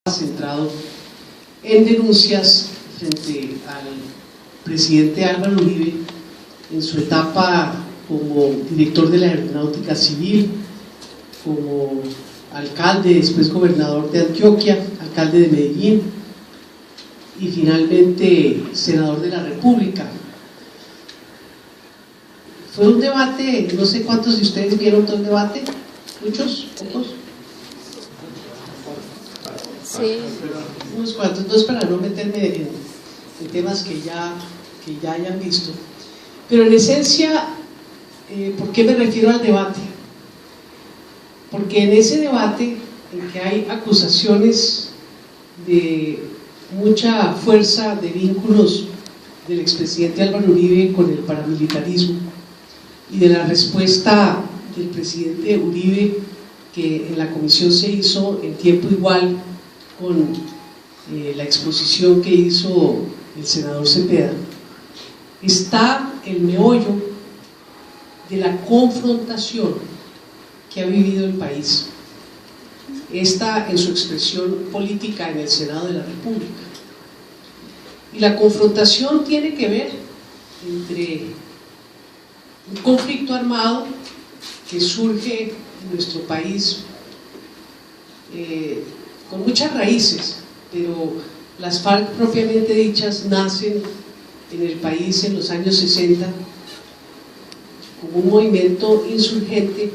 centrado en denuncias frente al presidente Álvaro Uribe en su etapa como director de la Aeronáutica Civil, como alcalde, después gobernador de Antioquia, alcalde de Medellín y finalmente senador de la República. Fue un debate, no sé cuántos de ustedes vieron todo el debate, ¿muchos? ¿Pocos? Sí. Unos cuantos, entonces para no meterme en temas que ya hayan visto. Pero en esencia, ¿por qué me refiero al debate? Porque en ese debate, en que hay acusaciones de mucha fuerza de vínculos del expresidente Álvaro Uribe con el paramilitarismo y de la respuesta del presidente Uribe, que en la comisión se hizo en tiempo igual con la exposición que hizo el senador Cepeda, está el meollo de la confrontación que ha vivido el país. Esta en su expresión política en el Senado de la República. Y la confrontación tiene que ver entre un conflicto armado que surge en nuestro país con muchas raíces, pero las FARC propiamente dichas nacen en el país en los años 60 como un movimiento insurgente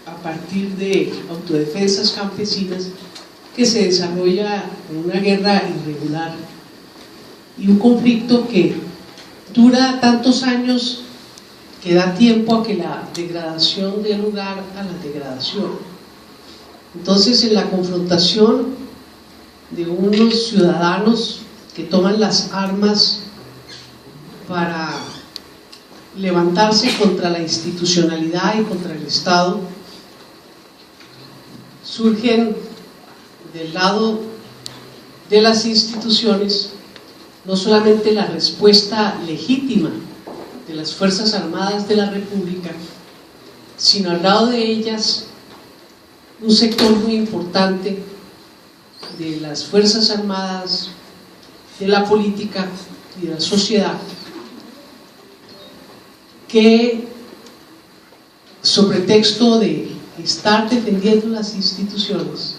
a partir de autodefensas campesinas que se desarrolla en una guerra irregular y un conflicto que dura tantos años que da tiempo a que la degradación dé lugar a la degradación. Entonces, en la confrontación de unos ciudadanos que toman las armas para levantarse contra la institucionalidad y contra el Estado, surgen del lado de las instituciones no solamente la respuesta legítima de las Fuerzas Armadas de la República, sino al lado de ellas un sector muy importante de las Fuerzas Armadas, de la política y de la sociedad, que sobre texto de estar defendiendo las instituciones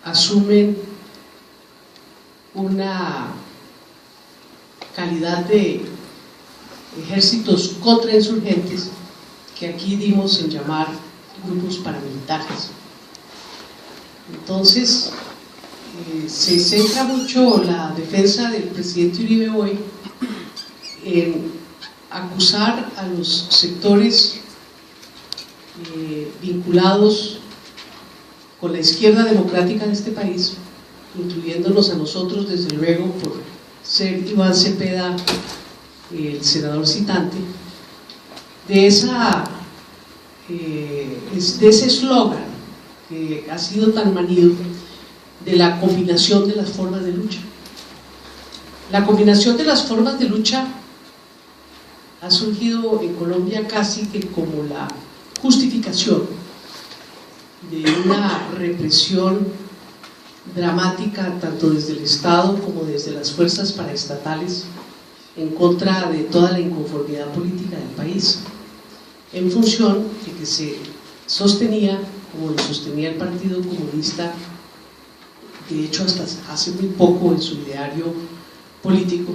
asumen una calidad de ejércitos contrainsurgentes que aquí dimos en llamar grupos paramilitares. Entonces se centra mucho la defensa del presidente Uribe hoy en acusar a los sectores vinculados con la izquierda democrática de este país, incluyéndonos a nosotros desde luego por ser Iván Cepeda el senador citante, de ese eslogan que ha sido tan manido de la combinación de las formas de lucha. La combinación de las formas de lucha ha surgido en Colombia casi que como la justificación de una represión dramática tanto desde el Estado como desde las fuerzas paraestatales en contra de toda la inconformidad política del país, en función de que se sostenía, como lo sostenía el Partido Comunista, de hecho hasta hace muy poco en su ideario político,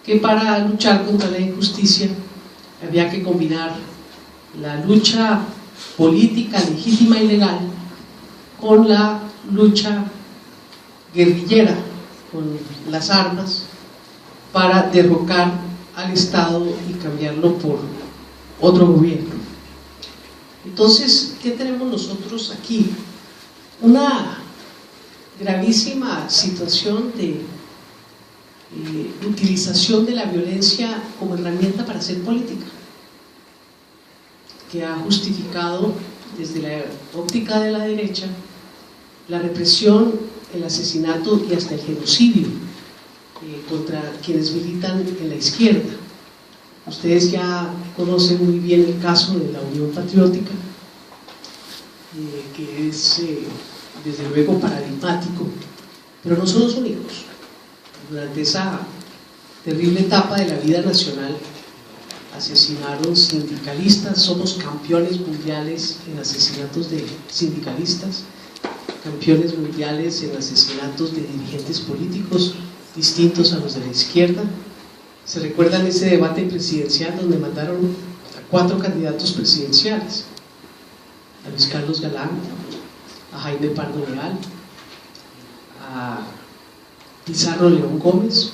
que para luchar contra la injusticia había que combinar la lucha política legítima y legal con la lucha guerrillera, con las armas, para derrocar al Estado y cambiarlo por otro gobierno. Entonces, ¿qué tenemos nosotros aquí? Una gravísima situación de utilización de la violencia como herramienta para hacer política, que ha justificado desde la óptica de la derecha la represión, el asesinato y hasta el genocidio contra quienes militan en la izquierda. Ustedes ya conocen muy bien el caso de la Unión Patriótica, que es desde luego paradigmático, pero no son los únicos. Durante esa terrible etapa de la vida nacional asesinaron sindicalistas, somos campeones mundiales en asesinatos de sindicalistas, campeones mundiales en asesinatos de dirigentes políticos distintos a los de la izquierda. ¿Se recuerdan ese debate presidencial donde mandaron a 4 candidatos presidenciales? A Luis Carlos Galán, a Jaime Pardo Leal, a Pizarro León Gómez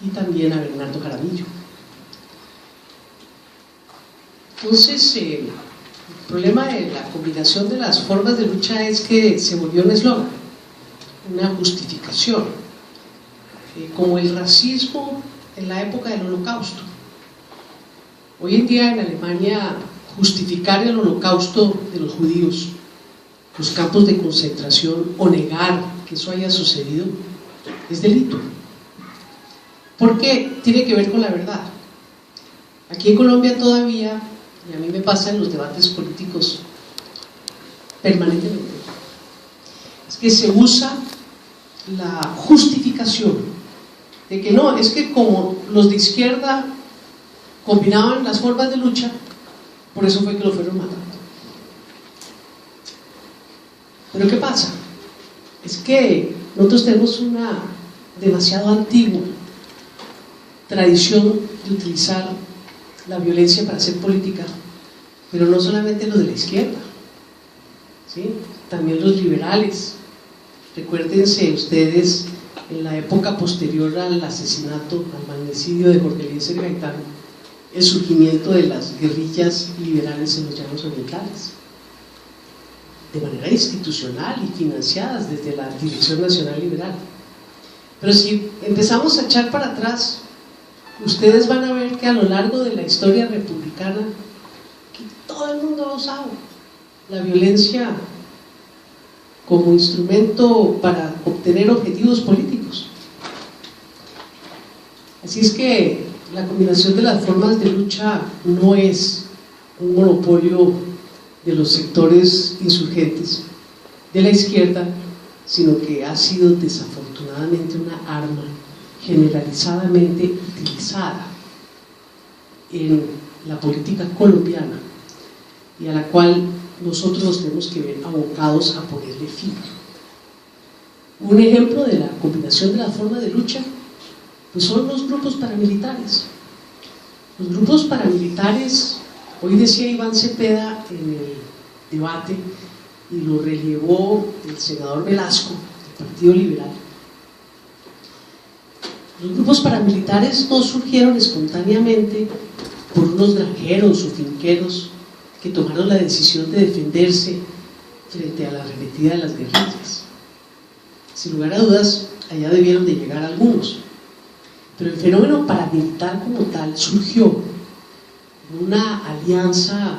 y también a Bernardo Jaramillo. Entonces, el problema de la combinación de las formas de lucha es que se volvió un eslogan, una justificación, como el racismo en la época del Holocausto. Hoy en día en Alemania justificar el Holocausto de los judíos, los campos de concentración o negar que eso haya sucedido es delito, porque tiene que ver con la verdad. Aquí en Colombia todavía, y a mí me pasa en los debates políticos permanentemente, es que se usa la justificación de que no, es que como los de izquierda combinaban las formas de lucha, por eso fue que lo fueron matando. Pero ¿qué pasa? Es que nosotros tenemos una demasiado antigua tradición de utilizar la violencia para hacer política, pero no solamente los de la izquierda, ¿sí? También los liberales. Recuérdense ustedes en la época posterior al asesinato, al magnicidio de Jorge Eliezer Gaitán, el surgimiento de las guerrillas liberales en los llanos orientales, de manera institucional y financiadas desde la Dirección Nacional Liberal. Pero si empezamos a echar para atrás, ustedes van a ver que a lo largo de la historia republicana, que todo el mundo ha usado la violencia como instrumento para obtener objetivos políticos. Así es que la combinación de las formas de lucha no es un monopolio de los sectores insurgentes de la izquierda, sino que ha sido desafortunadamente una arma generalizadamente utilizada en la política colombiana y a la cual nosotros nos tenemos que ver abocados a ponerle fin. Un ejemplo de la combinación de las formas de lucha pues son los grupos paramilitares. Los grupos paramilitares, hoy decía Iván Cepeda en el debate y lo relevó el senador Velasco del Partido Liberal, los grupos paramilitares no surgieron espontáneamente por unos granjeros o finqueros que tomaron la decisión de defenderse frente a la arremetida de las guerrillas. Sin lugar a dudas, allá debieron de llegar algunos, pero el fenómeno paramilitar como tal surgió en una alianza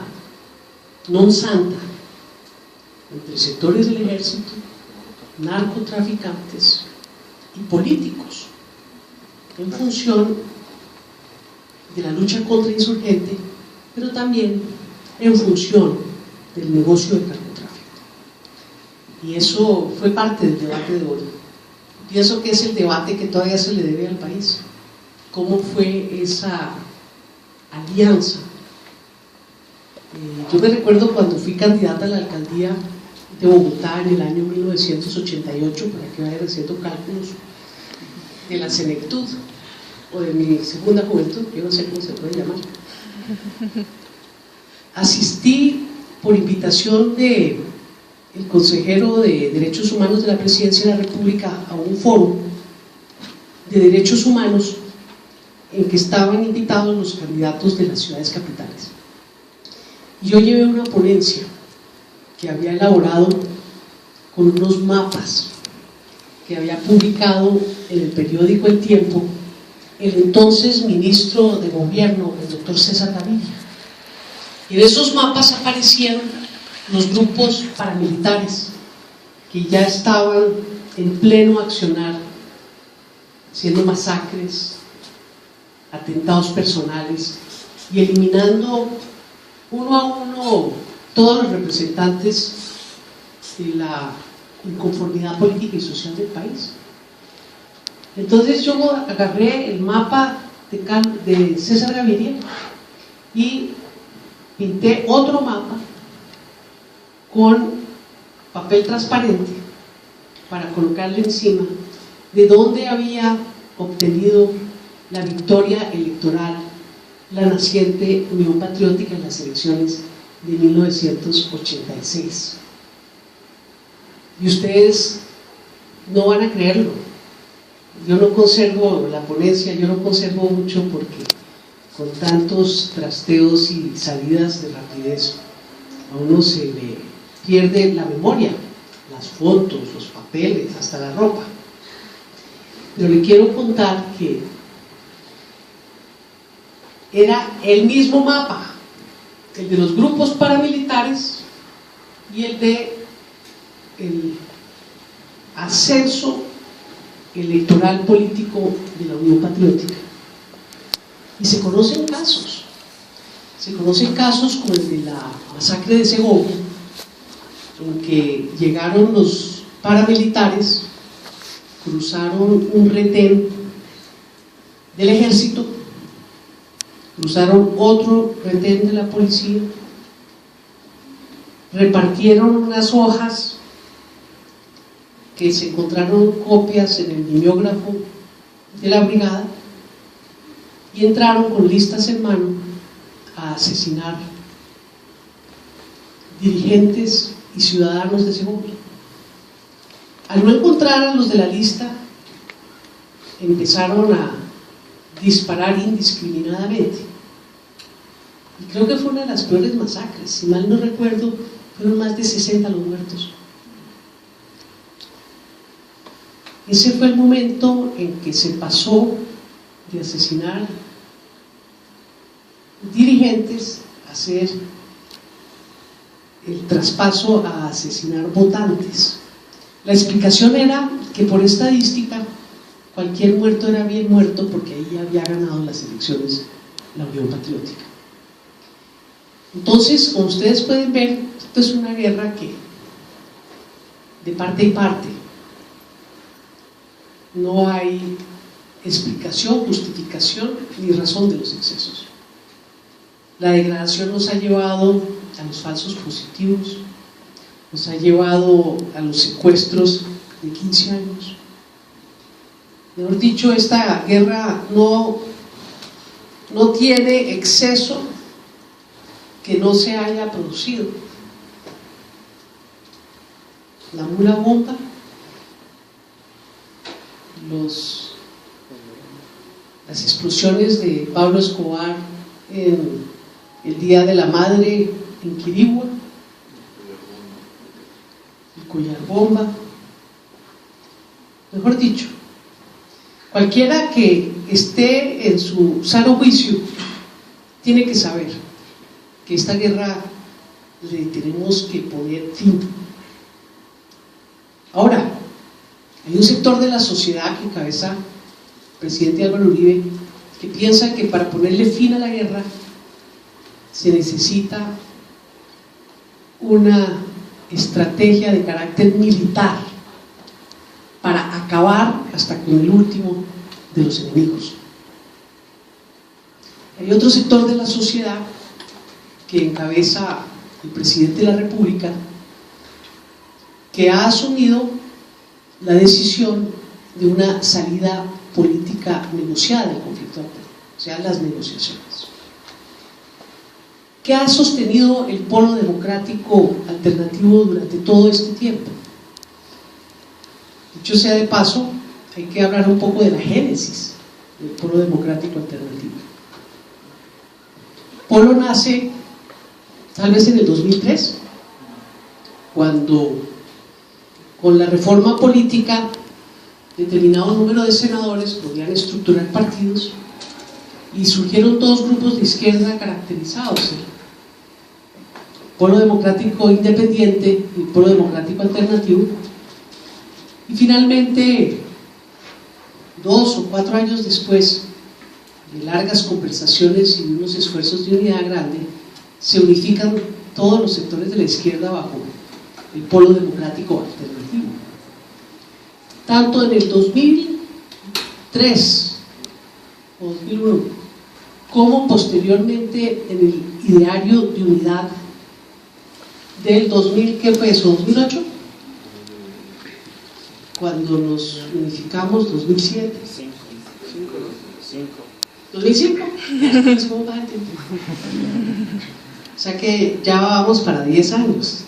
non santa entre sectores del ejército, narcotraficantes y políticos, en función de la lucha contra insurgente, pero también en función del negocio del narcotráfico. Y eso fue parte del debate de hoy. Pienso que es el debate que todavía se le debe al país. ¿Cómo fue esa alianza? Yo me recuerdo cuando fui candidata a la alcaldía de Bogotá en el año 1988, para que vayan haciendo cálculos, de la senectud o de mi segunda juventud, yo no sé cómo se puede llamar. Asistí por invitación del consejero de Derechos Humanos de la Presidencia de la República a un foro de derechos humanos en que estaban invitados los candidatos de las ciudades capitales. Y yo llevé una ponencia que había elaborado con unos mapas que había publicado en el periódico El Tiempo el entonces ministro de gobierno, el doctor César Gaviria. Y en esos mapas aparecían los grupos paramilitares que ya estaban en pleno accionar, haciendo masacres, atentados personales y eliminando uno a uno todos los representantes de la inconformidad política y social del país. Entonces yo agarré el mapa de César Gaviria y pinté otro mapa con papel transparente para colocarle encima de dónde había obtenido la victoria electoral la naciente Unión Patriótica en las elecciones de 1986. Y ustedes no van a creerlo. Yo no conservo la ponencia, yo no conservo mucho porque con tantos trasteos y salidas de rapidez a uno se le pierde la memoria, las fotos, los papeles, hasta la ropa. Pero le quiero contar que era el mismo mapa, el de los grupos paramilitares y el de el ascenso electoral político de la Unión Patriótica. Y se conocen casos como el de la masacre de Segovia, en que llegaron los paramilitares, cruzaron un retén del ejército, cruzaron otro retén de la policía, repartieron unas hojas que se encontraron copias en el mimeógrafo de la brigada y entraron con listas en mano a asesinar dirigentes y ciudadanos de Segovia. Al no encontrar a los de la lista, empezaron a disparar indiscriminadamente. Y creo que fue una de las peores masacres. Si mal no recuerdo, fueron más de 60 los muertos. Ese fue el momento en que se pasó de asesinar dirigentes a hacer el traspaso a asesinar votantes. La explicación era que por estadística cualquier muerto era bien muerto porque ahí había ganado las elecciones la Unión Patriótica. Entonces, como ustedes pueden ver, esto es una guerra que de parte y parte no hay explicación, justificación ni razón de los excesos. La degradación nos ha llevado a los falsos positivos, nos ha llevado a los secuestros de 15 años. Mejor dicho, esta guerra no tiene exceso que no se haya producido. La mula bomba, las explosiones de Pablo Escobar en el Día de la Madre en Quirigua, el collar bomba. Mejor dicho, cualquiera que esté en su sano juicio tiene que saber que esta guerra le tenemos que poner fin. Ahora, hay un sector de la sociedad que encabeza el presidente Álvaro Uribe que piensa que para ponerle fin a la guerra se necesita una estrategia de carácter militar para acabar hasta con el último de los enemigos. Hay otro sector de la sociedad que encabeza el presidente de la República que ha asumido la decisión de una salida política negociada del conflicto actual, o sea, las negociaciones. ¿Qué ha sostenido el polo democrático alternativo durante todo este tiempo? Dicho sea de paso, hay que hablar un poco de la génesis del polo democrático alternativo. Polo nace tal vez en el 2003, cuando con la reforma política determinado número de senadores podían estructurar partidos y surgieron dos grupos de izquierda caracterizados: el Polo Democrático Independiente y el Polo Democrático Alternativo. Y finalmente, 2 o 4 años después de largas conversaciones y unos esfuerzos de unidad grande, se unifican todos los sectores de la izquierda bajo el polo democrático alternativo. Tanto en el 2003 o 2001, como posteriormente en el ideario de unidad del 2000, ¿qué fue eso? ¿2008? Cuando nos unificamos, 2007. 2005. ¿Cómo va el tiempo? O sea que ya vamos para 10 años.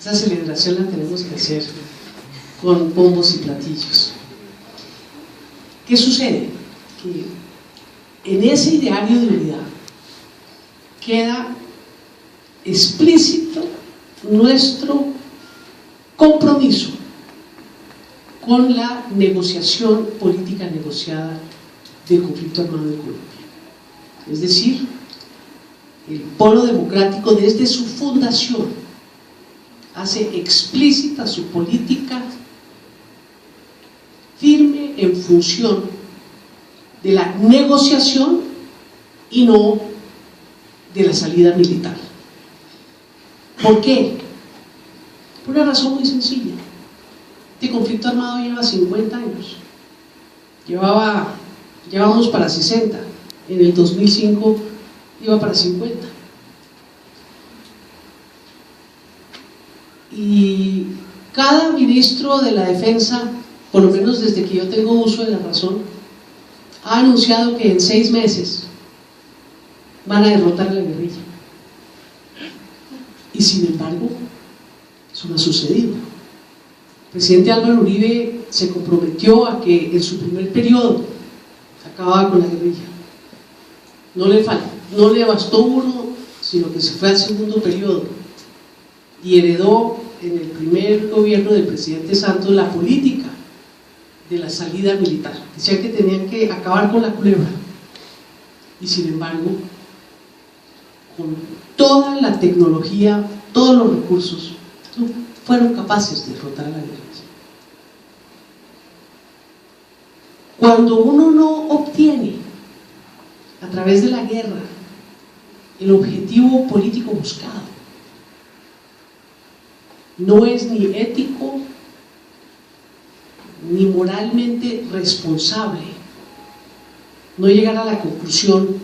Esa celebración la tenemos que hacer con bombos y platillos. ¿Qué sucede? Que en ese ideario de unidad queda explícito nuestro compromiso con la negociación política negociada del conflicto armado en Colombia. Es decir, el Polo Democrático desde su fundación hace explícita su política firme en función de la negociación y no de la salida militar. ¿Por qué? Por una razón muy sencilla. Este conflicto armado lleva 50 años. Llevamos para 60. En el 2005 iba para 50. Y cada ministro de la defensa, por lo menos desde que yo tengo uso de la razón, ha anunciado que en 6 meses van a derrotar a la guerrilla. Y sin embargo, eso no ha sucedido. El presidente Álvaro Uribe se comprometió a que en su primer periodo acababa con la guerrilla. No le bastó uno, sino que se fue al segundo periodo y heredó en el primer gobierno del presidente Santos la política de la salida militar. Decían que tenían que acabar con la culebra, y sin embargo, con toda la tecnología, todos los recursos, no fueron capaces de derrotar a la guerrilla. Cuando uno no obtiene a través de la guerra el objetivo político buscado, no es ni ético ni moralmente responsable no llegar a la conclusión,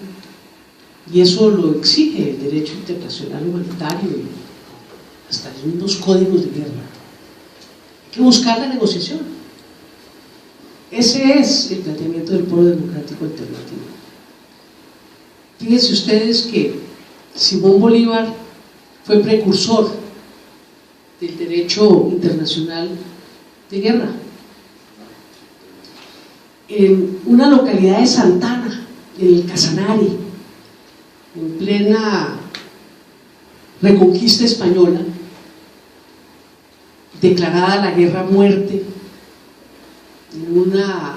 y eso lo exige el derecho internacional humanitario y hasta los mismos códigos de guerra. Hay que buscar la negociación. Ese es el planteamiento del Polo Democrático Alternativo. Fíjense ustedes que Simón Bolívar fue precursor del derecho internacional de guerra. En una localidad de Santana, en el Casanare, en plena reconquista española, declarada la guerra a muerte, en una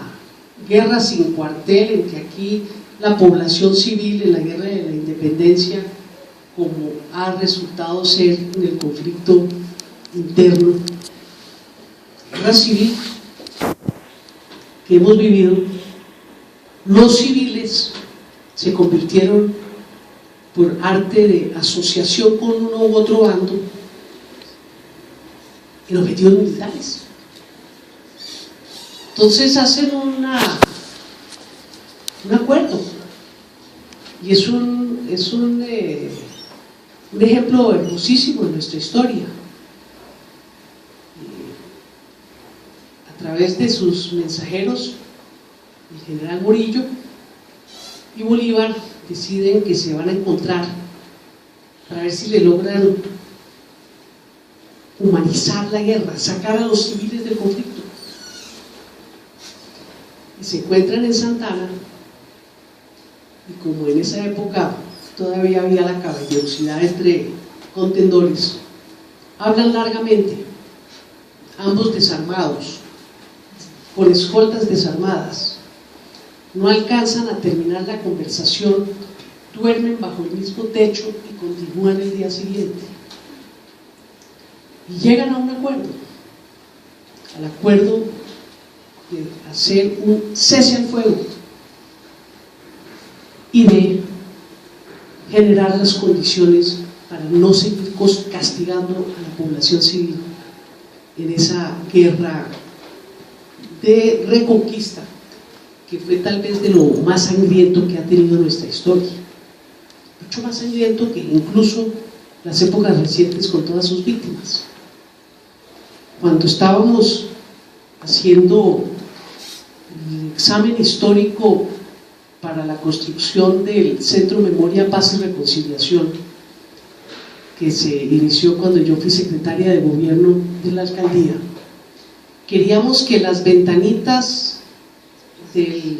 guerra sin cuartel, en que aquí la población civil en la guerra de la independencia, como ha resultado ser en el conflicto interno, guerra civil que hemos vivido, los civiles se convirtieron, por arte de asociación con uno u otro bando, en objetivos militares. Entonces hacen un acuerdo, y es un ejemplo hermosísimo en nuestra historia. A través de sus mensajeros, el general Morillo y Bolívar deciden que se van a encontrar para ver si le logran humanizar la guerra, sacar a los civiles del conflicto. Y se encuentran en Santana, y como en esa época todavía había la caballerosidad entre contendores, hablan largamente, ambos desarmados, con escoltas desarmadas, no alcanzan a terminar la conversación, duermen bajo el mismo techo y continúan el día siguiente. Y llegan a un acuerdo, al acuerdo de hacer un cese al fuego y de generar las condiciones para no seguir políticos castigando a la población civil en esa guerra de reconquista que fue tal vez de lo más sangriento que ha tenido nuestra historia, mucho más sangriento que incluso las épocas recientes con todas sus víctimas. Cuando estábamos haciendo el examen histórico para la construcción del Centro Memoria, Paz y Reconciliación, que se inició cuando yo fui secretaria de gobierno de la alcaldía, queríamos que las ventanitas del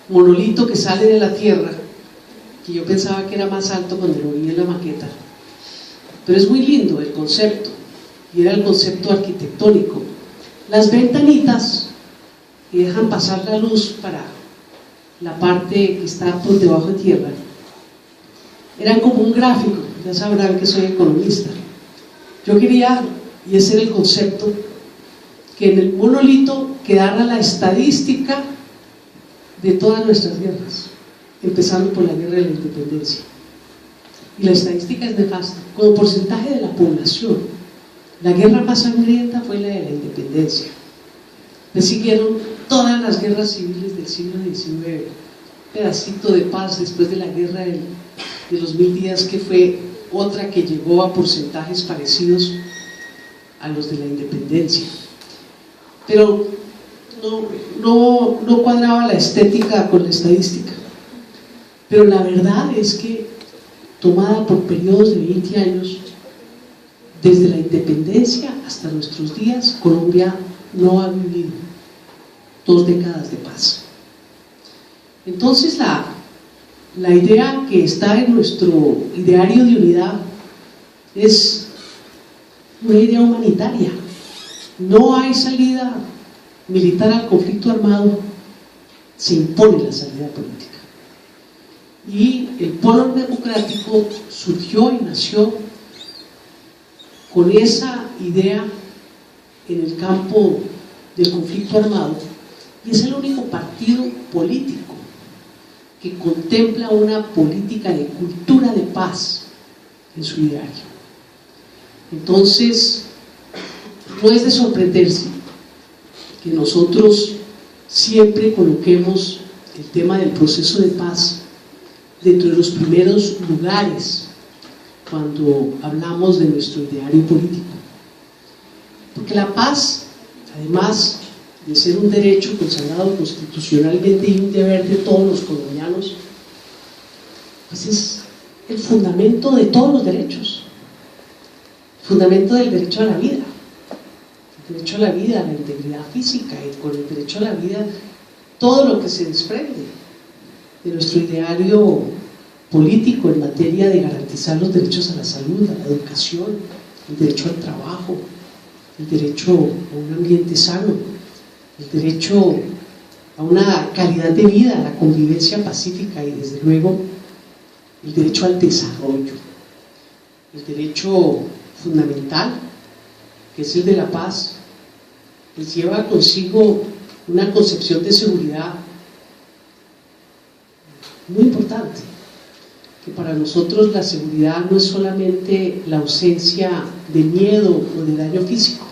monolito que sale de la tierra, que yo pensaba que era más alto cuando lo vi en la maqueta, pero es muy lindo el concepto, y era el concepto arquitectónico, las ventanitas que dejan pasar la luz para la parte que está por debajo de tierra, eran como un gráfico. Ya sabrán que soy economista. Yo quería, y ese era el concepto, que en el monolito quedara la estadística de todas nuestras guerras, empezando por la guerra de la independencia. Y la estadística es nefasta. Como porcentaje de la población, la guerra más sangrienta fue la de la independencia. Le siguieron todas las guerras civiles del siglo XIX, pedacito de paz después de la guerra de los 1000 días, que fue otra que llegó a porcentajes parecidos a los de la independencia. Pero no cuadraba la estética con la estadística. Pero la verdad es que, tomada por periodos de 20 años, desde la independencia hasta nuestros días, Colombia no ha vivido 2 décadas de paz. Entonces la idea que está en nuestro ideario de unidad es una idea humanitaria. No hay salida militar al conflicto armado, se impone la salida política. Y el polo democrático surgió y nació con esa idea en el campo del conflicto armado, y es el único partido político que contempla una política de cultura de paz en su ideario. Entonces, no es de sorprenderse que nosotros siempre coloquemos el tema del proceso de paz dentro de los primeros lugares cuando hablamos de nuestro ideario político. Porque la paz, además de ser un derecho consagrado constitucionalmente y un deber de todos los colombianos, pues es el fundamento de todos los derechos, el fundamento del derecho a la vida, el derecho a la vida, a la integridad física, y con el derecho a la vida todo lo que se desprende de nuestro ideario político en materia de garantizar los derechos a la salud, a la educación, el derecho al trabajo, el derecho a un ambiente sano, el derecho a una calidad de vida, a la convivencia pacífica y desde luego el derecho al desarrollo. El derecho fundamental, que es el de la paz, pues lleva consigo una concepción de seguridad muy importante, que para nosotros la seguridad no es solamente la ausencia de miedo o de daño físico.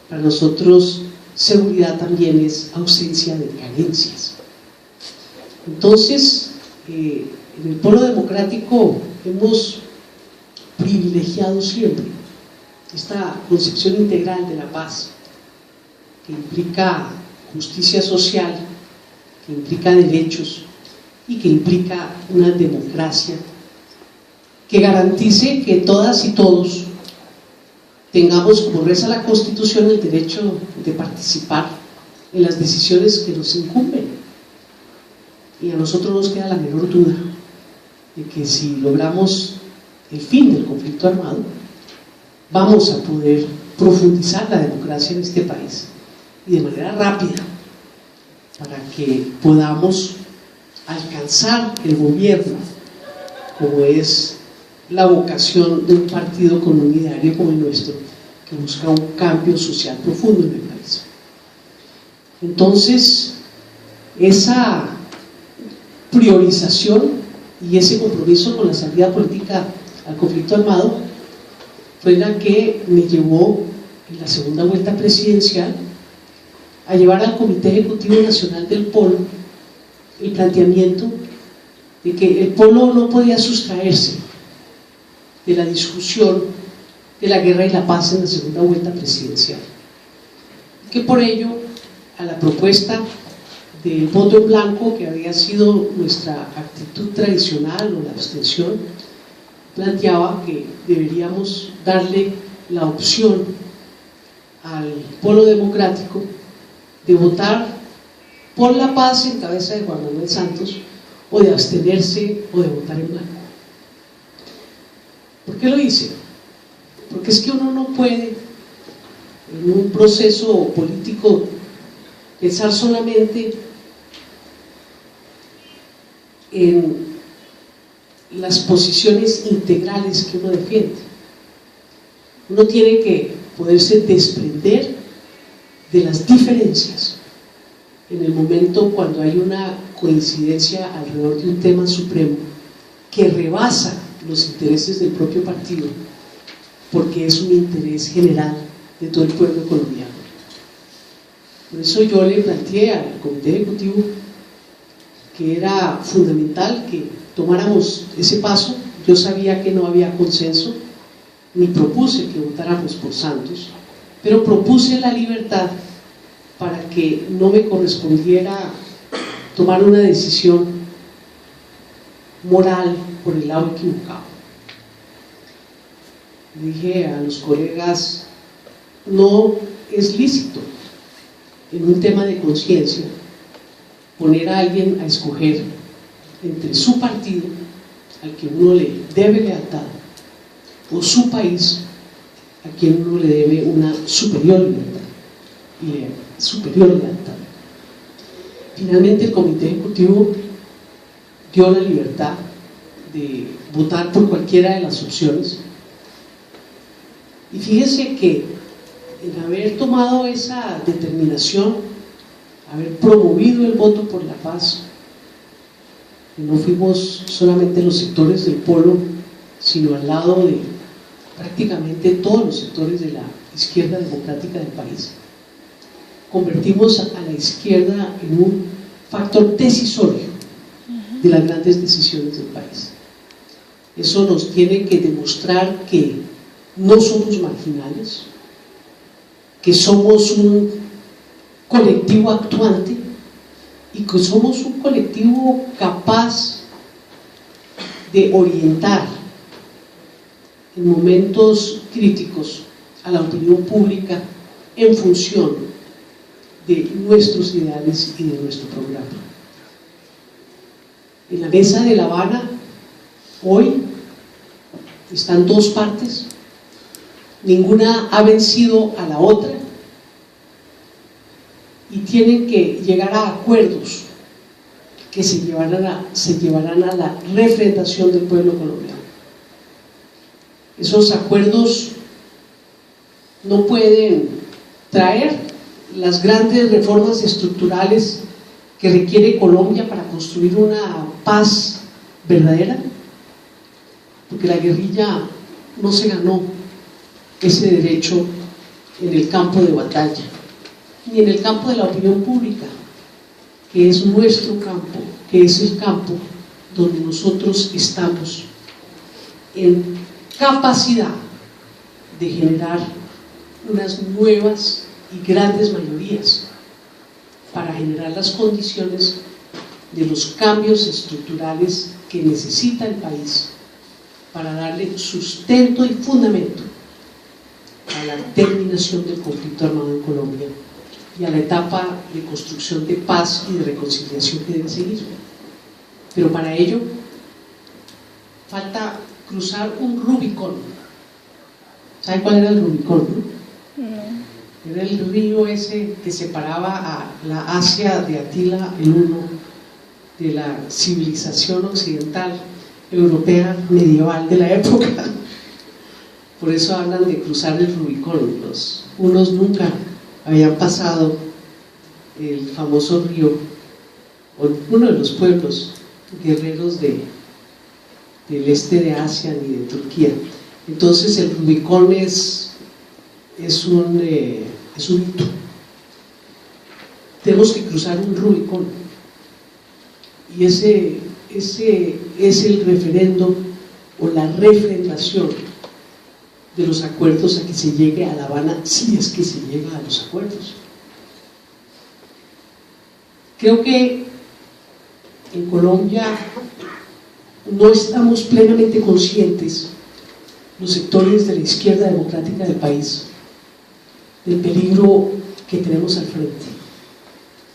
Para nosotros seguridad también es ausencia de carencias. Entonces, en el polo democrático hemos privilegiado siempre esta concepción integral de la paz, que implica justicia social, que implica derechos y que implica una democracia que garantice que todas y todos tengamos, como reza la Constitución, el derecho de participar en las decisiones que nos incumben. Y a nosotros nos queda la menor duda de que si logramos el fin del conflicto armado, vamos a poder profundizar la democracia en este país, y de manera rápida, para que podamos alcanzar el gobierno, como es la vocación de un partido con un ideario como el nuestro, que busca un cambio social profundo en el país. Entonces, esa priorización y ese compromiso con la salida política al conflicto armado fue la que me llevó en la segunda vuelta presidencial a llevar al Comité Ejecutivo Nacional del Polo el planteamiento de que el Polo no podía sustraerse de la discusión de la guerra y la paz en la segunda vuelta presidencial, que por ello a la propuesta del voto en blanco, que había sido nuestra actitud tradicional, o la abstención, planteaba que deberíamos darle la opción al Polo Democrático de votar por la paz en cabeza de Juan Manuel Santos, o de abstenerse o de votar en blanco. ¿Por qué lo hice? Porque es que uno no puede en un proceso político pensar solamente en las posiciones integrales que uno defiende. Uno tiene que poderse desprender de las diferencias en el momento cuando hay una coincidencia alrededor de un tema supremo que rebasa los intereses del propio partido, porque es un interés general de todo el pueblo colombiano. Por eso yo le planteé al Comité Ejecutivo que era fundamental que tomáramos ese paso. Yo sabía que no había consenso, ni propuse que votáramos por Santos, pero propuse la libertad para que no me correspondiera tomar una decisión moral por el lado equivocado. Dije a los colegas, no es lícito en un tema de conciencia poner a alguien a escoger entre su partido, al que uno le debe lealtad, o su país, a quien uno le debe una superior lealtad. Finalmente el Comité Ejecutivo dio la libertad de votar por cualquiera de las opciones, y fíjense que en haber tomado esa determinación, haber promovido el voto por la paz, no fuimos solamente los sectores del Polo, sino al lado de prácticamente todos los sectores de la izquierda democrática del país. Convertimos a la izquierda en un factor decisorio de las grandes decisiones del país. Eso nos tiene que demostrar que no somos marginales, que somos un colectivo actuante y que somos un colectivo capaz de orientar en momentos críticos a la opinión pública en función de nuestros ideales y de nuestro programa. En la mesa de La Habana hoy están dos partes, ninguna ha vencido a la otra y tienen que llegar a acuerdos que se llevarán a la refrendación del pueblo colombiano. Esos acuerdos no pueden traer las grandes reformas estructurales que requiere Colombia para construir una paz verdadera, porque la guerrilla no se ganó ese derecho en el campo de batalla, ni en el campo de la opinión pública, que es nuestro campo, que es el campo donde nosotros estamos en capacidad de generar unas nuevas y grandes mayorías para generar las condiciones de los cambios estructurales que necesita el país para darle sustento y fundamento a la terminación del conflicto armado en Colombia y a la etapa de construcción de paz y de reconciliación que debe seguir. Pero para ello falta cruzar un Rubicón. ¿Sabe cuál era el Rubicón, no? No. Era el río ese que separaba a la Asia de Atila el Huno de la civilización occidental europea medieval de la época. Por eso hablan de cruzar el Rubicón. Los hunos nunca habían pasado el famoso río, o uno de los pueblos guerreros de del este de Asia ni de Turquía. Entonces el Rubicón es un hito. Tenemos que cruzar un Rubicón, y ese es el referendo o la refrendación de los acuerdos a que se llegue a La Habana, si es que se llega a los acuerdos. Creo que en Colombia no estamos plenamente conscientes, los sectores de la izquierda democrática del país, del peligro que tenemos al frente,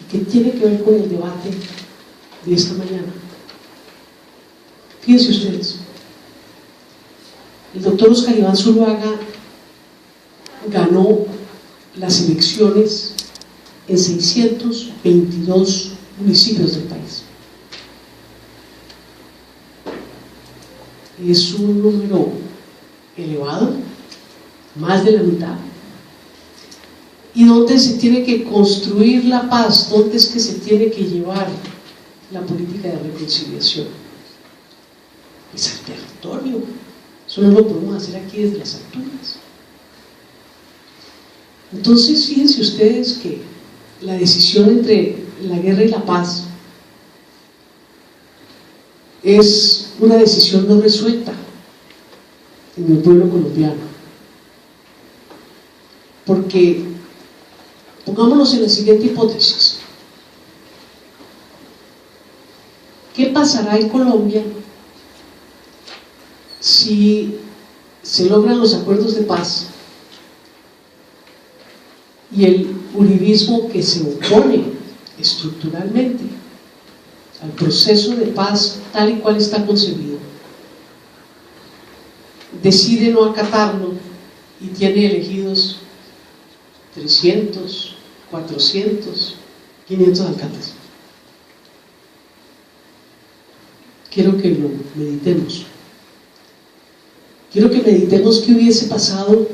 y que tiene que ver con el debate de esta mañana. Fíjense ustedes, el doctor Oscar Iván Zuluaga ganó las elecciones en 622 municipios del país. Es un número elevado, más de la mitad. ¿Y dónde se tiene que construir la paz? ¿Dónde es que se tiene que llevar la política de reconciliación? Es al territorio. Eso no lo podemos hacer aquí desde las alturas. Entonces, fíjense ustedes que la decisión entre la guerra y la paz es una decisión no resuelta en el pueblo colombiano, porque pongámonos en la siguiente hipótesis: ¿qué pasará en Colombia si se logran los acuerdos de paz y el uribismo, que se opone estructuralmente al proceso de paz tal y cual está concebido, decide no acatarlo y tiene elegidos 300, 400, 500 alcaldes? Quiero que lo meditemos. Quiero que meditemos qué hubiese pasado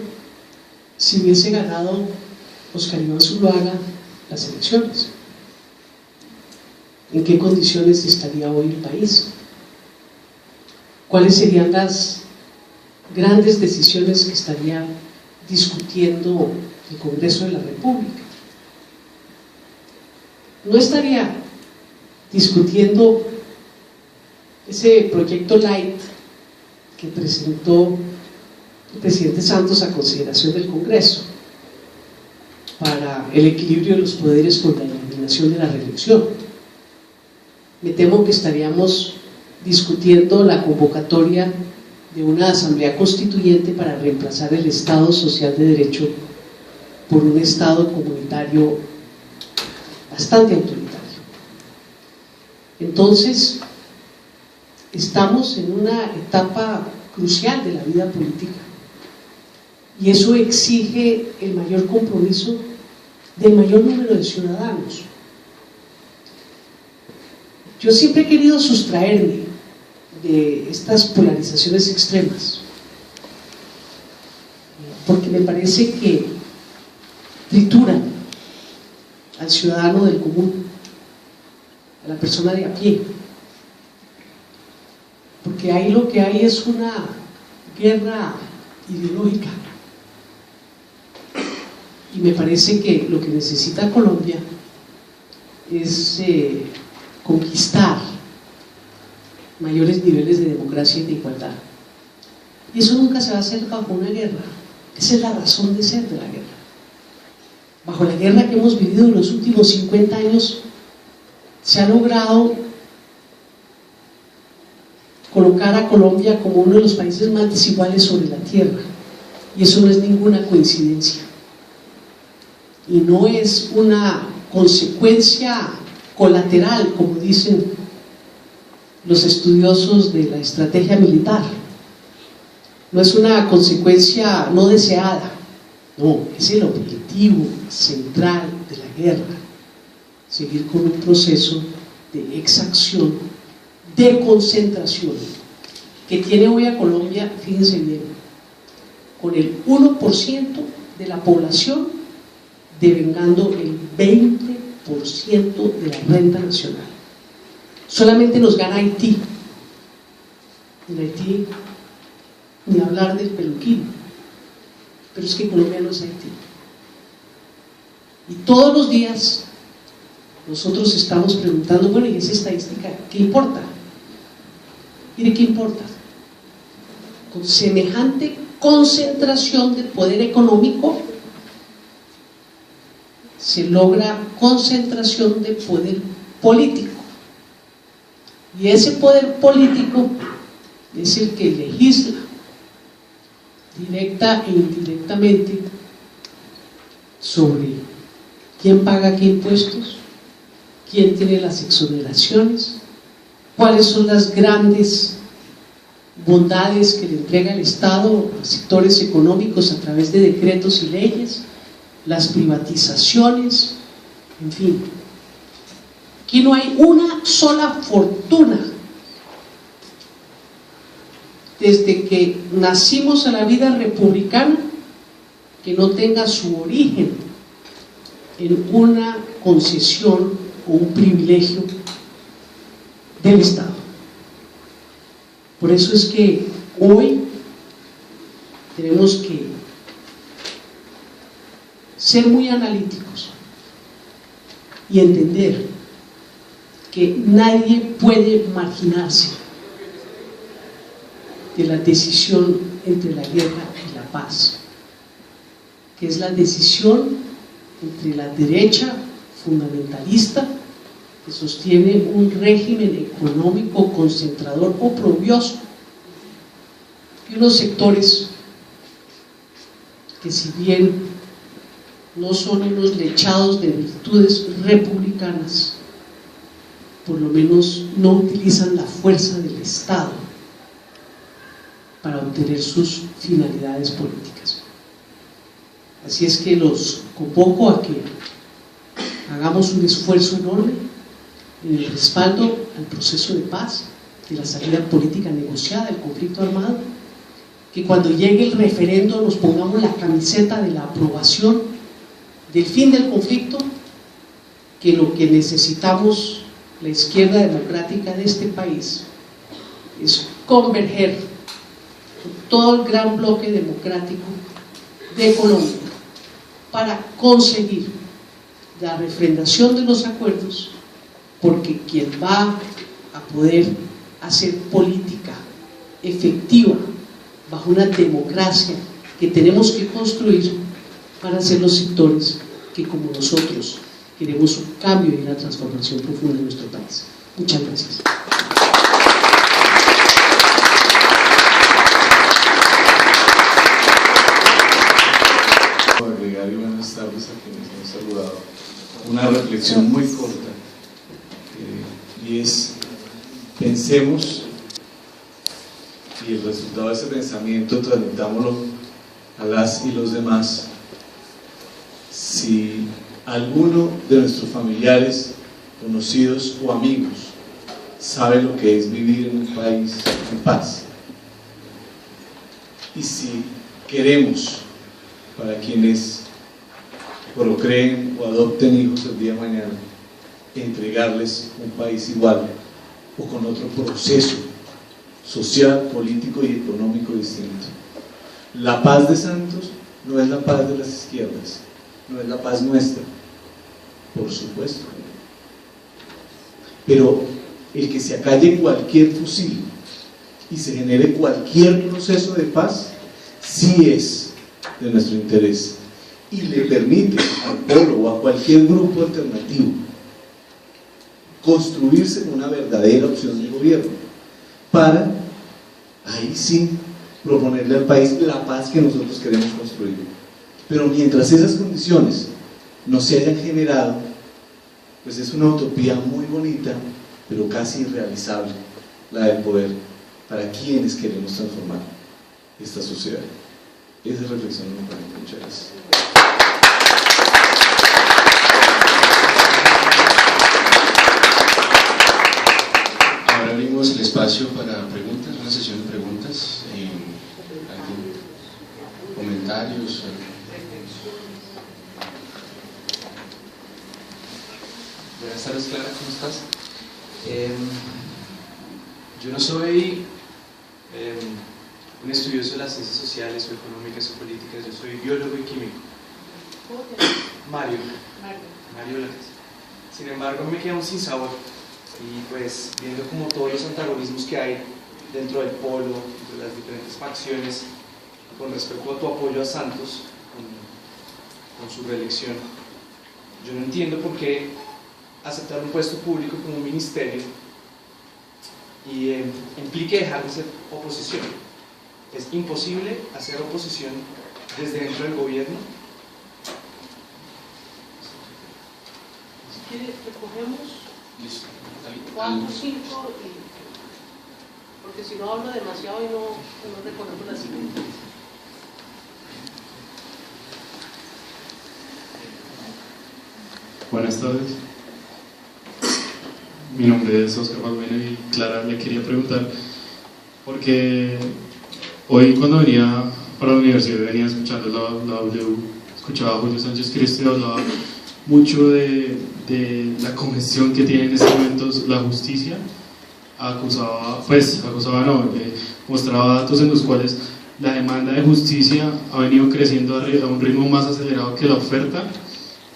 si hubiese ganado Oscar Iván Zuluaga las elecciones. ¿En qué condiciones estaría hoy el país? ¿Cuáles serían las grandes decisiones que estaría discutiendo el Congreso de la República? No estaría discutiendo ese proyecto light que presentó el presidente Santos a consideración del Congreso para el equilibrio de los poderes con la eliminación de la reelección. Me temo que estaríamos discutiendo la convocatoria de una asamblea constituyente para reemplazar el Estado social de derecho por un Estado comunitario bastante autoritario. Entonces, estamos en una etapa crucial de la vida política, y eso exige el mayor compromiso del mayor número de ciudadanos. Yo siempre he querido sustraerme de estas polarizaciones extremas, porque me parece que trituran al ciudadano del común, a la persona de a pie, porque ahí lo que hay es una guerra ideológica, y me parece que lo que necesita Colombia es conquistar mayores niveles de democracia y de igualdad, y eso nunca se va a hacer bajo una guerra. Esa es la razón de ser de la guerra. Bajo la guerra que hemos vivido en los últimos 50 años se ha logrado colocar a Colombia como uno de los países más desiguales sobre la tierra, y eso no es ninguna coincidencia, y no es una consecuencia colateral, como dicen los estudiosos de la estrategia militar. No es una consecuencia no deseada, no, es el objetivo central de la guerra: seguir con un proceso de exacción, de concentración, que tiene hoy a Colombia, fíjense bien, con el 1% de la población devengando el 20% de la renta nacional. Solamente nos gana Haití, en Haití, ni hablar del peluquín, pero es que Colombia no es Haití. Y todos los días nosotros estamos preguntando, bueno, ¿y esa estadística qué importa? Mire, ¿qué importa? Con semejante concentración de poder económico se logra concentración de poder político, y ese poder político es el que legisla directa e indirectamente sobre quién paga qué impuestos, quién tiene las exoneraciones, cuáles son las grandes bondades que le entrega el Estado a sectores económicos a través de decretos y leyes, las privatizaciones, en fin. Aquí no hay una sola fortuna desde que nacimos a la vida republicana que no tenga su origen en una concesión o un privilegio del Estado. Por eso es que hoy tenemos que ser muy analíticos y entender que nadie puede marginarse de la decisión entre la guerra y la paz, que es la decisión entre la derecha fundamentalista, que sostiene un régimen económico concentrador oprobioso, y unos sectores que, si bien no son unos lechados de virtudes republicanas, por lo menos no utilizan la fuerza del Estado para obtener sus finalidades políticas. Así es que los convoco a que hagamos un esfuerzo enorme en el respaldo al proceso de paz, de la salida política negociada del conflicto armado, que cuando llegue el referendo nos pongamos la camiseta de la aprobación del fin del conflicto, que lo que necesitamos la izquierda democrática de este país es converger con todo el gran bloque democrático de Colombia para conseguir la refrendación de los acuerdos, porque quien va a poder hacer política efectiva bajo una democracia que tenemos que construir para ser los sectores que, como nosotros, queremos un cambio y una transformación profunda en nuestro país. Muchas gracias. Agregar y buenas tardes a quienes me han saludado. Una reflexión muy corta, y es: pensemos, y el resultado de ese pensamiento transmitámoslo a las y los demás. Si alguno de nuestros familiares, conocidos o amigos sabe lo que es vivir en un país en paz, y si queremos, para quienes procreen o adopten hijos el día de mañana, entregarles un país igual o con otro proceso social, político y económico distinto. La paz de Santos no es la paz de las izquierdas, no es la paz nuestra, por supuesto, pero el que se acalle cualquier fusil y se genere cualquier proceso de paz sí es de nuestro interés, y le permite al polo o a cualquier grupo alternativo construirse una verdadera opción de gobierno para, ahí sí, proponerle al país la paz que nosotros queremos construir. Pero mientras esas condiciones no se hayan generado, pues es una utopía muy bonita, pero casi irrealizable, la del poder, para quienes queremos transformar esta sociedad. Esa reflexión me parece. Muchas gracias. Ahora abrimos el espacio para preguntas, una sesión de preguntas. ¿Algún comentarios? Buenas tardes, Clara, ¿cómo estás? Yo no soy un estudioso de las ciencias sociales o económicas o políticas. Yo soy biólogo y químico. ¿Cómo te llamas? Mario. Mario. López. Sin embargo, me queda un sinsabor. Y pues, viendo como todos los antagonismos que hay dentro del polo, de las diferentes facciones, con respecto a tu apoyo a Santos, con su reelección, yo no entiendo por qué aceptar un puesto público como un ministerio y implique dejar de ser oposición. Es imposible hacer oposición desde dentro del gobierno. Si quieres, recogemos Listo. 4, 5, porque si no hablo demasiado y no recogemos las siguientes. Buenas tardes. Mi nombre es Oscar Balmena y Clara le quería preguntar, porque hoy cuando venía para la universidad venía escuchando la W, escuchaba a Julio Sánchez Cristo y hablaba mucho de congestión que tiene en estos momentos la justicia. Mostraba datos en los cuales la demanda de justicia ha venido creciendo a un ritmo más acelerado que la oferta,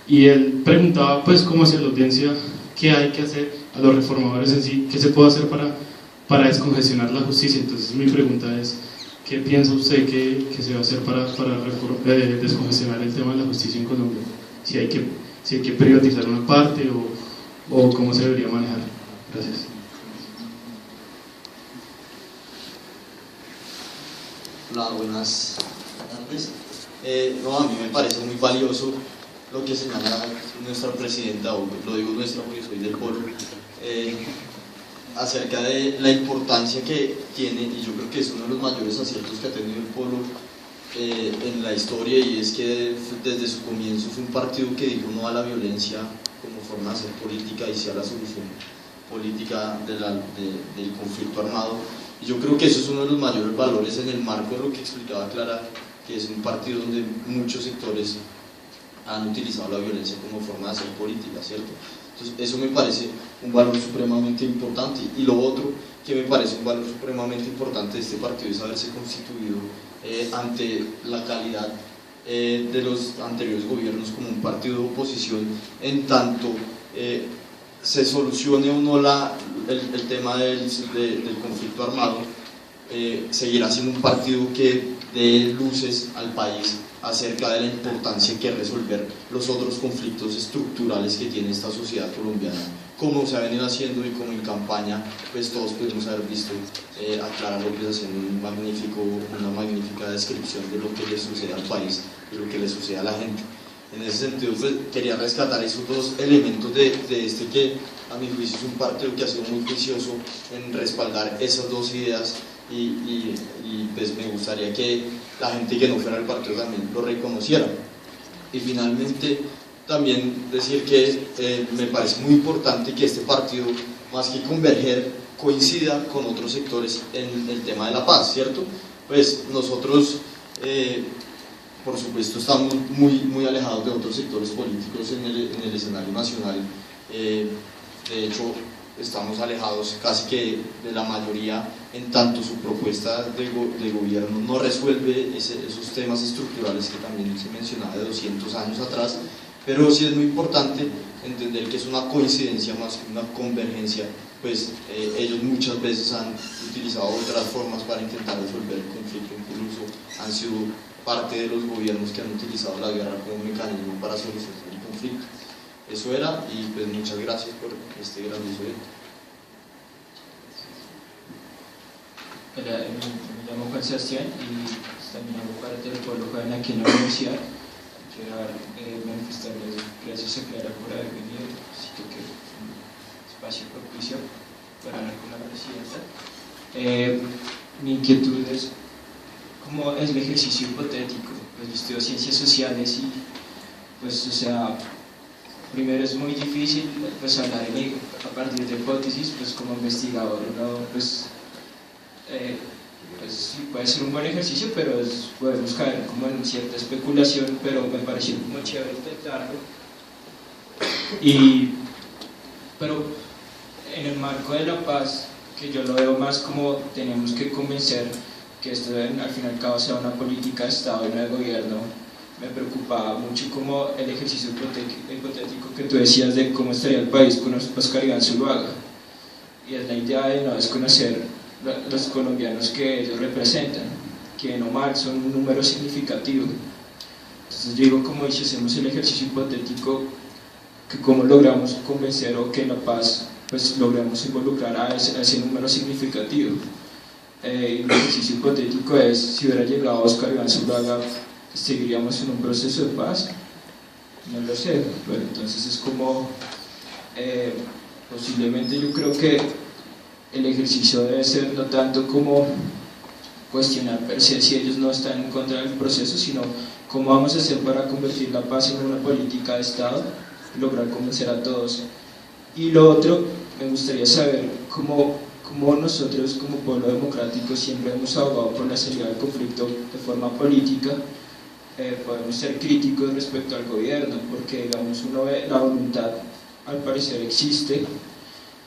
y él preguntaba pues como hacia la audiencia qué hay que hacer a los reformadores en sí, qué se puede hacer para descongestionar la justicia. Entonces mi pregunta es, ¿qué piensa usted que se va a hacer para descongestionar el tema de la justicia en Colombia? Si hay que privatizar una parte o cómo se debería manejar. Gracias. Hola, buenas tardes. A mí me parece muy valioso lo que señala nuestra presidenta, o lo digo nuestra porque soy del polo, acerca de la importancia que tiene, y yo creo que es uno de los mayores aciertos que ha tenido el polo en la historia, y es que desde su comienzo fue un partido que dijo no a la violencia como forma de hacer política y sí a la solución política del conflicto armado. Y yo creo que eso es uno de los mayores valores en el marco de lo que explicaba Clara, que es un partido donde muchos sectores han utilizado la violencia como forma de hacer política, ¿cierto? Entonces eso me parece un valor supremamente importante. Y lo otro que me parece un valor supremamente importante de este partido es haberse constituido ante la calidad de los anteriores gobiernos como un partido de oposición, en tanto se solucione o no el tema del conflicto armado, seguirá siendo un partido que dé luces al país acerca de la importancia que es resolver los otros conflictos estructurales que tiene esta sociedad colombiana, como se ha venido haciendo, y como en campaña pues todos pudimos haber visto a Clara López haciendo una magnífica descripción de lo que le sucede al país, de lo que le sucede a la gente. En ese sentido pues quería rescatar esos dos elementos de este, que a mi juicio es un partido que ha sido muy juicioso en respaldar esas dos ideas, y pues me gustaría que la gente que no fuera del partido también lo reconociera. Y finalmente también decir que me parece muy importante que este partido, más que converger, coincida con otros sectores en el tema de la paz, ¿cierto? Pues nosotros por supuesto estamos muy alejados de otros sectores políticos en el escenario nacional. De hecho estamos alejados casi que de la mayoría, en tanto su propuesta de gobierno no resuelve esos temas estructurales que también se mencionaba de 200 años atrás, pero sí es muy importante entender que es una coincidencia más que una convergencia, pues ellos muchas veces han utilizado otras formas para intentar resolver el conflicto, incluso han sido parte de los gobiernos que han utilizado la guerra como mecanismo para solucionar el conflicto. Eso era, y pues muchas gracias por este grandioso evento. Hola, me llamo Juan Sebastián y también hago parte del pueblo joven aquí en la universidad. Quiero manifestarles gracias a Clara por haber venido, así que es un espacio propicio para hablar con la presidenta. Mi inquietud es cómo es el ejercicio hipotético. Pues yo estudio ciencias sociales y pues o sea, primero es muy difícil pues hablar a partir de hipótesis, pues como investigador uno pues sí, puede ser un buen ejercicio, pero podemos caer como en cierta especulación, pero me pareció como chévere intentarlo. Pero en el marco de la paz, que yo lo veo más como tenemos que convencer que esto al fin y al cabo sea una política de Estado y no de gobierno. Me preocupaba mucho como el ejercicio hipotético que tú decías de cómo estaría el país con Oscar Iván Zuluaga, y es la idea de no desconocer los colombianos que ellos representan, que no mal son un número significativo. Entonces yo digo, como si hacemos el ejercicio hipotético, que cómo logramos convencer o que la paz pues logramos involucrar a ese número significativo. El ejercicio hipotético es, si hubiera llegado Oscar Iván Zuluaga, ¿seguiríamos en un proceso de paz? No lo sé, pero entonces es como posiblemente yo creo que el ejercicio debe ser no tanto como cuestionar per se si ellos no están en contra del proceso, sino cómo vamos a hacer para convertir la paz en una política de Estado y lograr convencer a todos. Y lo otro, me gustaría saber cómo nosotros como pueblo democrático siempre hemos abogado por la salida del conflicto de forma política. Podemos ser críticos respecto al gobierno, porque digamos uno ve la voluntad, al parecer existe,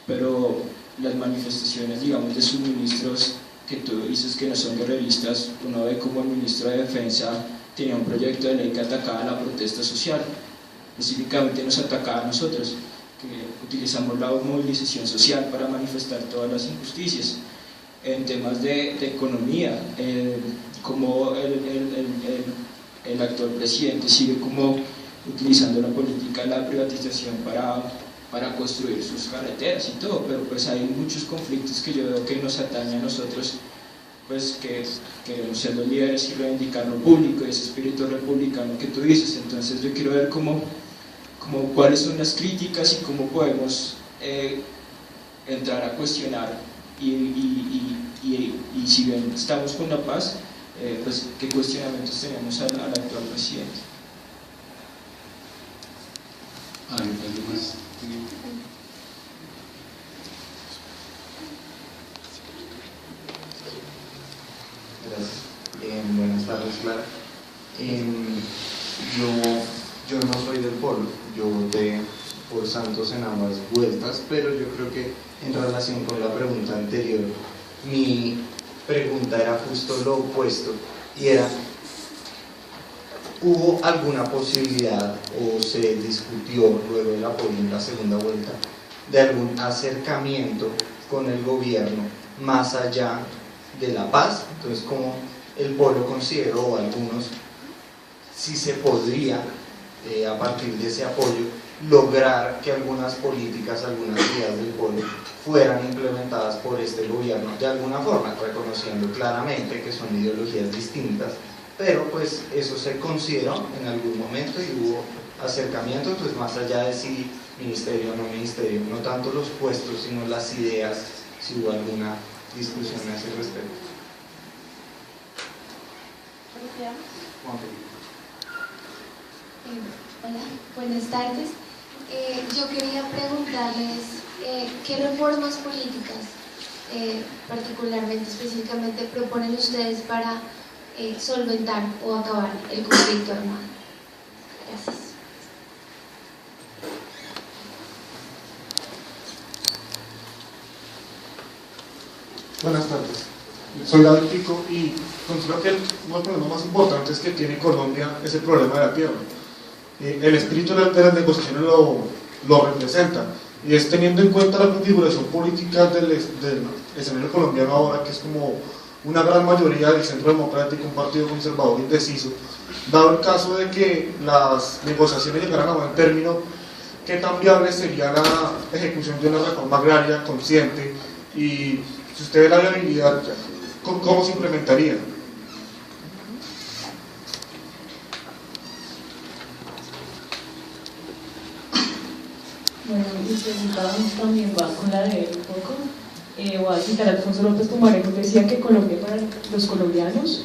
pero las manifestaciones, digamos, de sus ministros, que tú dices que no son guerreristas, uno ve como el ministro de Defensa tenía un proyecto de ley que atacaba la protesta social, específicamente nos atacaba a nosotros, que utilizamos la movilización social para manifestar todas las injusticias. En temas de economía, como el actual presidente sigue como utilizando la política de la privatización para construir sus carreteras y todo, pero pues hay muchos conflictos que yo veo que nos atañen a nosotros, pues que queremos ser los líderes y reivindicar lo público, ese espíritu republicano que tú dices. Entonces yo quiero ver cuáles son las críticas y cómo podemos entrar a cuestionar y si bien estamos con la paz, pues qué cuestionamientos tenemos al actual presidente. ¿Algo más? Gracias. Buenas tardes, Clara. Yo no soy del Polo, yo voté por Santos en ambas vueltas, pero yo creo que en relación con la pregunta anterior, mi pregunta era justo lo opuesto, y era: ¿hubo alguna posibilidad o se discutió luego del apoyo en la segunda vuelta de algún acercamiento con el gobierno más allá de la paz? Entonces, como el Polo consideró, o algunos, si se podría a partir de ese apoyo lograr que algunas políticas, algunas ideas del Polo fueran implementadas por este gobierno de alguna forma, reconociendo claramente que son ideologías distintas, pero pues eso se consideró en algún momento y hubo acercamiento. Entonces, más allá de si ministerio o no ministerio, no tanto los puestos sino las ideas, si hubo alguna discusión a ese respecto. Hola, buenas tardes. Yo quería preguntarles qué reformas políticas, particularmente, específicamente, proponen ustedes para solventar o acabar el conflicto armado. Gracias. Buenas tardes. Soy David Pico y considero que uno de los problemas más importantes que tiene Colombia es el problema de la tierra. El espíritu de las negociaciones lo representa, y es teniendo en cuenta la configuración política del escenario colombiano ahora, que es como una gran mayoría del centro democrático, un partido conservador indeciso. Dado el caso de que las negociaciones llegaran a buen término, ¿qué tan viable sería la ejecución de una reforma agraria consciente? Y si usted ve la viabilidad, ¿cómo se implementaría? Bueno, mi pregunta también va con la de él un poco. Voy a citar a Alfonso López Pumarejo, que decía que Colombia para los colombianos.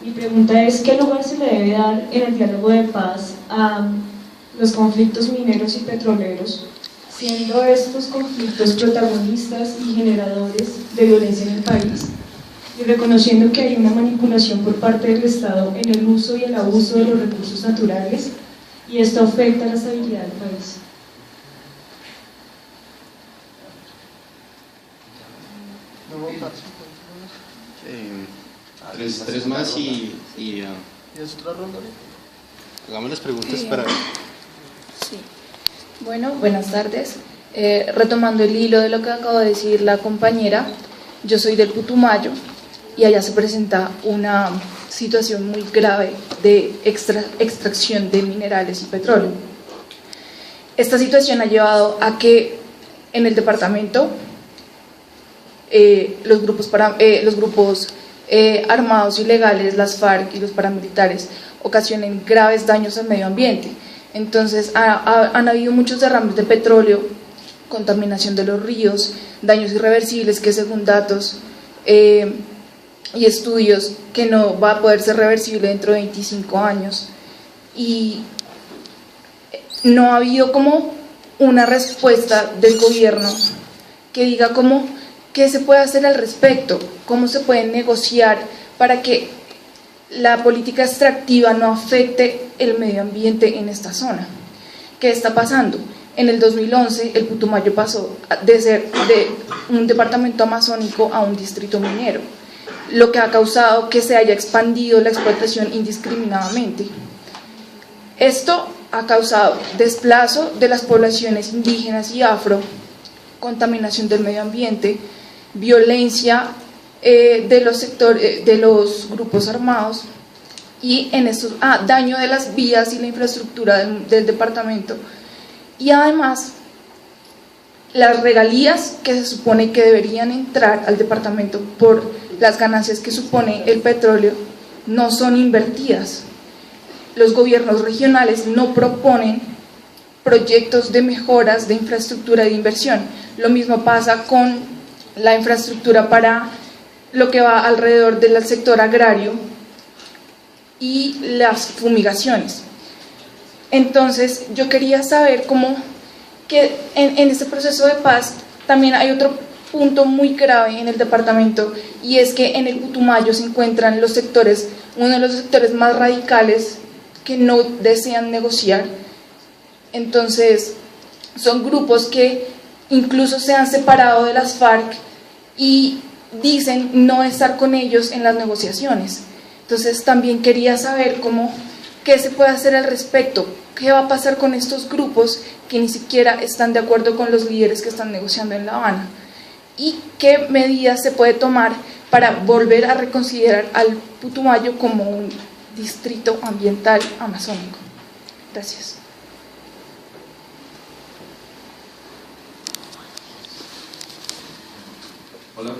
Mi pregunta es: ¿qué lugar se le debe dar en el diálogo de paz a los conflictos mineros y petroleros, siendo estos conflictos protagonistas y generadores de violencia en el país, y reconociendo que hay una manipulación por parte del Estado en el uso y el abuso de los recursos naturales, y esto afecta a la estabilidad del país? Tres más y hagamos las preguntas para... Sí. Bueno, buenas tardes. Retomando el hilo de lo que acabo de decir la compañera, yo soy del Putumayo y allá se presenta una situación muy grave de extracción de minerales y petróleo. Esta situación ha llevado a que en el departamento los grupos armados ilegales, las FARC y los paramilitares, ocasionen graves daños al medio ambiente. Entonces han habido muchos derrames de petróleo, contaminación de los ríos, daños irreversibles que según datos y estudios que no va a poder ser reversible dentro de 25 años. Y no ha habido como una respuesta del gobierno que diga como qué se puede hacer al respecto, cómo se puede negociar para que la política extractiva no afecte el medio ambiente en esta zona. ¿Qué está pasando? En el 2011 el Putumayo pasó de ser de un departamento amazónico a un distrito minero, lo que ha causado que se haya expandido la explotación indiscriminadamente. Esto ha causado desplazo de las poblaciones indígenas y afro, contaminación del medio ambiente, violencia de los grupos armados y en estos, daño de las vías y la infraestructura del departamento, y además las regalías que se supone que deberían entrar al departamento por las ganancias que supone el petróleo no son invertidas. Los gobiernos regionales no proponen proyectos de mejoras de infraestructura de inversión. Lo mismo pasa con la infraestructura para lo que va alrededor del sector agrario y las fumigaciones. Entonces yo quería saber cómo que en este proceso de paz también hay otro punto muy grave en el departamento, y es que en el Putumayo se encuentran los sectores, uno de los sectores más radicales que no desean negociar. Entonces son grupos que incluso se han separado de las FARC y dicen no estar con ellos en las negociaciones. Entonces también quería saber qué se puede hacer al respecto, qué va a pasar con estos grupos que ni siquiera están de acuerdo con los líderes que están negociando en La Habana, y qué medidas se puede tomar para volver a reconsiderar al Putumayo como un distrito ambiental amazónico. Gracias. Hola.